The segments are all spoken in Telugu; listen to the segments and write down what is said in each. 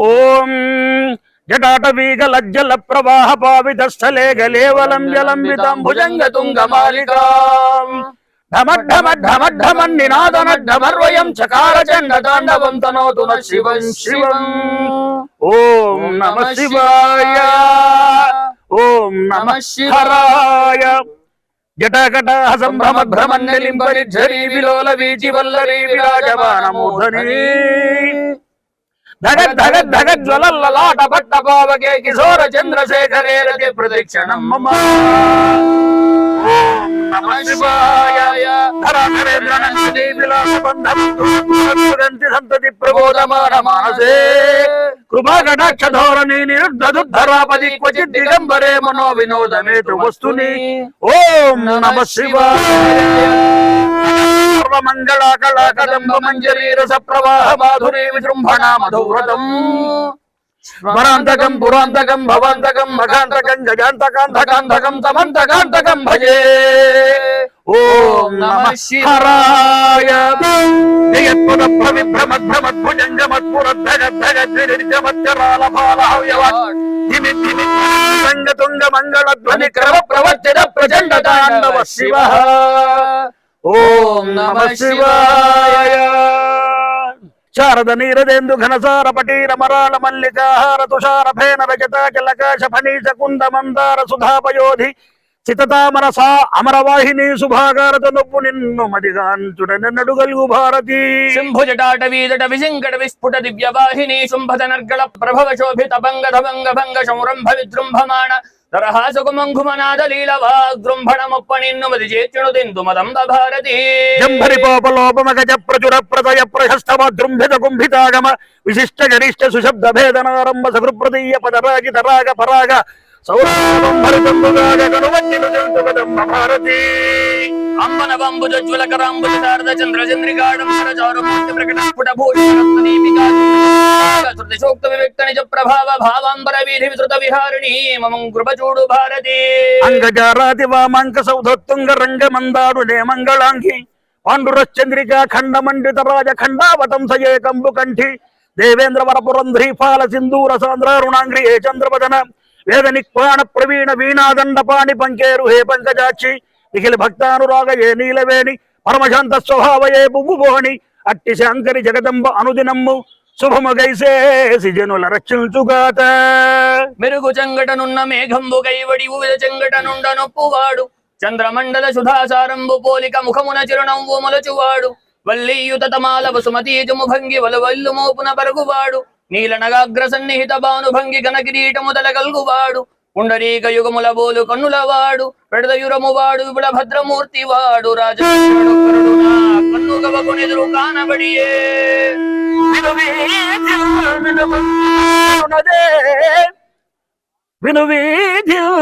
ఓం జటాటవీగ లజ్జల ప్రవాహ పావిత స్థలే గలేవలం జలంబితం భుజంగ తుంగమాలికా ఢమఢమఢమఢమన్నినాదనఢమర్వయం చకార చండ తాండవం తనోతు న శివం శివం. ఓం నమః శివాయ. ఓం నమః శివాయ. జటకట సంభ్రమ భ్రమన్నలింపరి ఝరీ విలోల వీచి వల్లరీ విరాజమానమూర్ధని ధగ ధగ ధగ జ్వలల్లలాట పట్ట పావకే కిశోర చంద్రశేఖరే రతి ప్రదక్షిణం మమ. ఓం నమః శివాయ. ధరాధరేంద్ర నందినీ విలాస బంధంతి సంతతి ప్రబోధమాన మానసే కృపా కటాక్ష ధోరణి నిరుద్ధరాపది క్వచిత్ దిగంబరే మనో వినోదమేతు వస్తుని. ఓం నమః శివాయ. మంగళాకళాకదంబ మంజరీ రస ప్రవాహ మాధురీ విజృంభణా మధువ్రతం స్మరాంతకం పురాంతకం భవాంతకం మఘాంతకం గజాంతకాంతకాంతకం తమంతకాంతకం భజే. ఓం నమః శివాయ. జయత్పద ప్రవిభ్రమధ్రమద్భుజంగమత్పురద్ధగద్ధగద్ధిమిద్ధిమిత్తంగతుంగ మంగళధ్వని క్రమ ప్రవర్తిత ప్రచండ తాండవ శివ. ఓం నమః శివాయ. శారద నీరదేందు ఘనసార పటీర మరాళ మల్లికాహార తుషార ఫేన రజతాచలకాశ ఫణీశ కుంద మందార సుధాపయోధి చితతామరసా అమరవాహిని శుభాగారత నొప్పు నిన్ను మదిగాంచుడనడుగల్గు భారతి. శంభుజటాటవీజట విశంకట విస్ఫుట దివ్యవాహిని శుంభత నర్గళ ప్రభవ శోభిత భంగ ధభంగ భంగ సంరంభ విజృంభమాణ దరహాసుకుమంఘుమనాద లీల వాగ్జృంభణమొప్ప నిన్ను మది చేర్చును దిందు మదంబ భారతి. జంభరి పోపలోపమగజ ప్రచుర ప్రతయ ప్రశస్తమద్రుంభిత కుంభితాగమ విశిష్ట గరిష్ట సుశబ్ద భేదనారంభ సకృప్రదీయ పదరాజిత రాగ పరాగ సౌరాభరితంబుగాగ కనువన్నిను జంతు కదంబ భారతి. అంబన బంబుజ జ్వలకరాంబుజ శారద చంద్ర చంద్రికాడం సరచారుమూర్తి ప్రకట స్ఫుట భూషణరత్నదీపికా శోక్త వివిక్త నిజ ప్రభావ భావాంబర వీధి విస్తృత విహారిణి మమం కృప చూడు భారతి. అంగజారాతి వామాంక సౌధోత్తుంగ రంగ మందాడు నే మంగళాంగి పాండురశ్చంద్రికా ఖండ మండిత రాజ ఖండావతంసయే కంబు కంఠి దేవేంద్ర వరపురంధ్రీఫాల సింధూర సాంద్రారుణాంగ్రి హే చంద్రవదన వేద నిక్వాణ ప్రవీణ వీణాదండ పాణి పంకేరు హే పంకజాక్షి నిఖిల భక్తానురాగ ఏ నీలవేణి పరమశాంత స్వభావయే బువ్వుబోహని అట్టి శాంకరి జగదంబ అనుదినమ్ము శుభము గైసేసి జనుల రక్షించుగాత. మెరుగు చెంగటనున్న మేఘంబు కైవడి ఉవిద చెంగటనుండ నొప్పువాడు చంద్రమండల సుధాసారంబు పోలిక ముఖమున చిరునవ్వు మొలచువాడు వల్లీయుత తమాల వసుమతీజము భంగి వలువల్లు మోపున పరుగువాడు నీల నగాగ్ర సన్నిహిత భానుభంగి ఘన కిరీటము తలగల్గువాడు పుండరీక యుగముల బోలు కన్నులవాడు పెడదయురము వాడు విపుల భద్రమూర్తి వాడు రాజు కన్నుగవకునెదురు కానబడియే.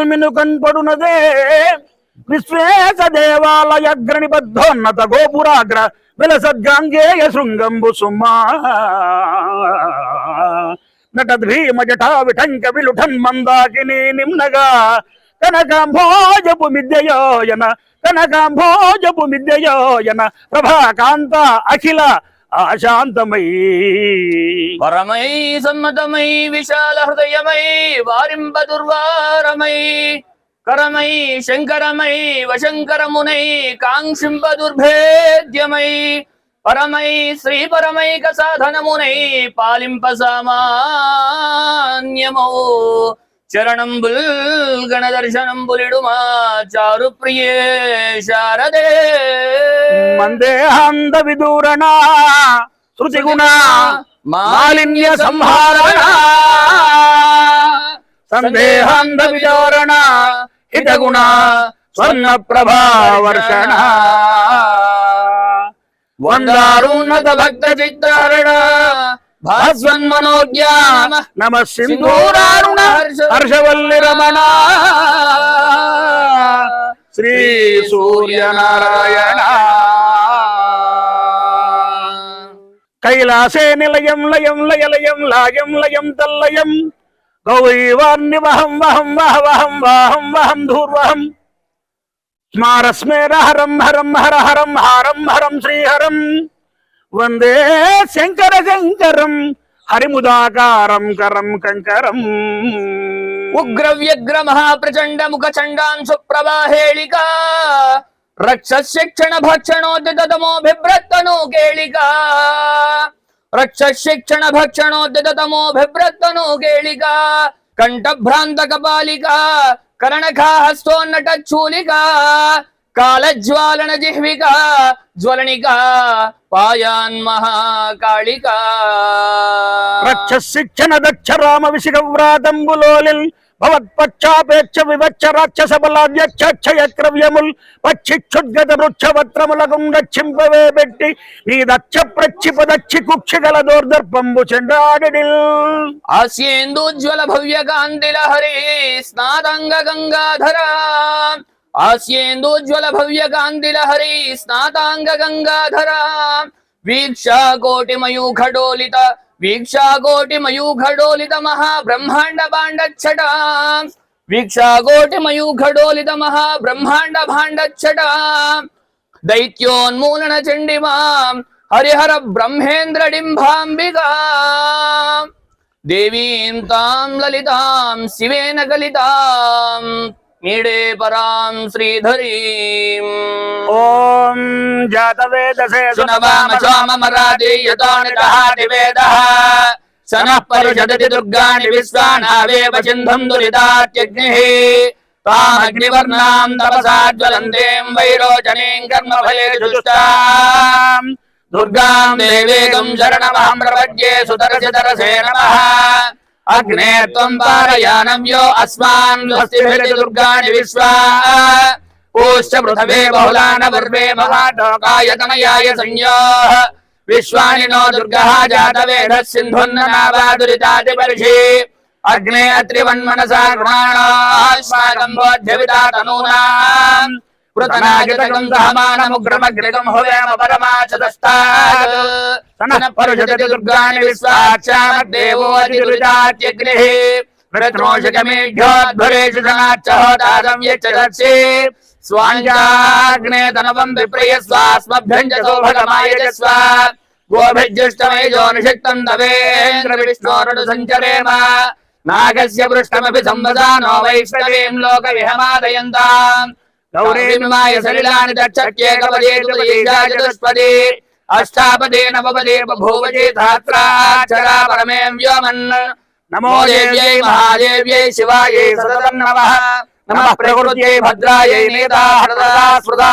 విను కన్పడునదే విశ్వేశ దేవాలయగ్రణి బద్ధోన్నత గోపురాగ్ర విలసద్గాంగేయ శృంగంబు సుమా నటద్భీమ జటా విఠంక విలుఠన్ మందాకిని నిమ్నగా కనకాంభోజపు మిద్యయోయన కనకాంభోజపు మిద్యయోయన ప్రభాకాంత అఖిల ఆశాంతమై పరమై సమ్మతమై విశాల హృదయమై వారింప దుర్వారమై కరమై శంకరమై వశంకరమునై కాంక్షింప దుర్భేద్యమై పరమై శ్రీ పరమైక సాధనమునై పాలింప సామాన్యమో చరణంబుల్ గణ దర్శనంబులిడుమా చారు ప్రియే శారదే. మందేహాంద విదూరణ శృతి గుణ మాలిన్య సంహారణ సందేహాంద విదూరణ హితగుణ స్వర్ణ ప్రభావర్షణ వందారున్నత భక్త చిత్తారణ భాస్వన్మనోజ్ఞాన నమ సింధూరారుణ హర్షవల్లి రమణ శ్రీ సూర్యనారాయణ. కైలాసే నిలయం లయం లయలయం లాయం లయం తల్లయం గౌరీవాన్ని వహం వహం వహ వహం వాహం వహం ధూర్వహం స్మారస్మేర హరం హరం హర హరం హారం హరం శ్రీహరం వందే శంకర శంకరం హరిముదాకారం కరం కంకరం ఉగ్ర వ్యగ్ర మహాప్రచండ ముఖ చండాంశు ప్రవాహేళిక రక్ష శిక్షణ భక్షణోద్యతమో బిభ్రత్తనో కేళిక రక్ష శిక్షణ భక్షణోద్యతమో బిభ్రత్తనో కేళిక కంఠభ్రాంత కపాలిక కరణఖా హస్తోన్నట చూలిక కాలజ్వాలన జిహ్విక జ్వలనిక పాయాన్ మహాకాళిక రక్ష శిక్షణ దక్ష రామ విశిఖ వ్రాతంబులోలిల్ భవత్పక్షాపేక్ష వివక్ష రాక్షస బలాద్యక్షయ క్రవ్యముల్ పక్షిక్షుద్గత వృక్షవత్రములకు రక్షింపవే పెట్టి నీ దక్ష ప్రక్షిప దక్షి కుక్షిగల దోర్దర్పంబు చెండాడిల్ ఆస్యేందోజ్వల భవ్య కాంతిల హరి స్నాతంగ గంగాధర ఆస్యేందోజ్వల భవ్య కాంతిల హరి స్నాతాంగ గంగాధర వీక్షా కోటి మయూఖడోలిత వీక్షా కోటి మయూఖడోలిత మహాబ్రహ్మాండ భాండచ్చట వీక్షా కోటి మయూఖడోలిత మహాబ్రహ్మాండ భాండచ్చట దైత్యోన్మూలన చండిమాం హరిహర బ్రహ్మేంద్ర డింబాంబికా దేవీం తాం లలితాం శివేన కలితాం మీడే పరాం శ్రీధరీం ఓం జాతవేదసే సునవామ సోమమరాది యతోని దహాతి వేదః సనః పరుషదతి దుర్గాణి విశ్వానావేవ సింధుం దురితాత్యగ్నిః తామగ్నివర్ణాం తపసా జ్వలంతేం వైరోచనీం కర్మఫలేషు దుష్టాం దుర్గాం దేవేగం శరణమహం ప్రపద్యే సుతరసి తరసే నమః అగ్నే త్వం పారయానవ్యో అస్మాన్ స్వస్తిభిర్ది దుర్గాణి విశ్వా ఓశ్చ పృథవే బహుళాన వర్వే మహాటోకాయ తనయాయ సంయోః విశ్వాని నో దుర్గః జాతవేదః సింధున్ననావాదురితాతి పర్షి అగ్నే అత్రివన్మనసా గృహాణాస్మాకం బోధ్యవితా తనూనాం పృతనాజితకం దహమానముగ్రమగ్నికం హువేమ పరమాచతస్తాత్ సనః పరుషదతి దుర్గాణి విశ్వాక్షామద్దేవో అతిదురితాత్యగ్నిః ప్రత్నోషకమేఢ్యోద్భురేషు సనాచ్చహోతాదం యచ్చదర్శి స్వాంజాగ్నే తనవం విప్రయస్వాస్మభ్యం చ సౌభగమాయజస్వ గోభిజ్యుష్టమేజో నిషిక్తం తవేంద్ర విష్ణోరడు సంచరేమ నాగస్య పృష్ఠమపి సంవదానో వైష్ణవీం లోక విహమాదయంతాం గౌరీమిమాయ సలిలాని దక్షక్యేకపదే చతుష్పదే అష్టాపదే నవపదే బభూవజే ధాత్రాక్షరా పరమే వ్యోమన్ నమో దేవ్యై మహాదేవ్యై శివాయై సతతం నమః నమః ప్రకృత్యై భద్రాయై నేతా హరదా స్మృతా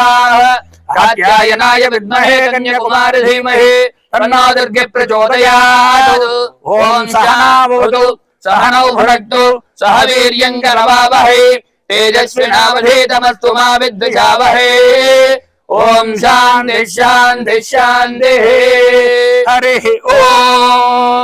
కాత్యాయనాయ విద్మహే కన్యాకుమారి ధీమహి తన్నో దుర్గే ప్రచోదయాత్ ఓం సహనా భవతు సహనౌ భునక్తు సహ వీర్యం కరవావహై తేజస్వినావధీతమస్తు మా విద్విషావహై ఓం శాంతి శాంతి శాంతి హరి ఓం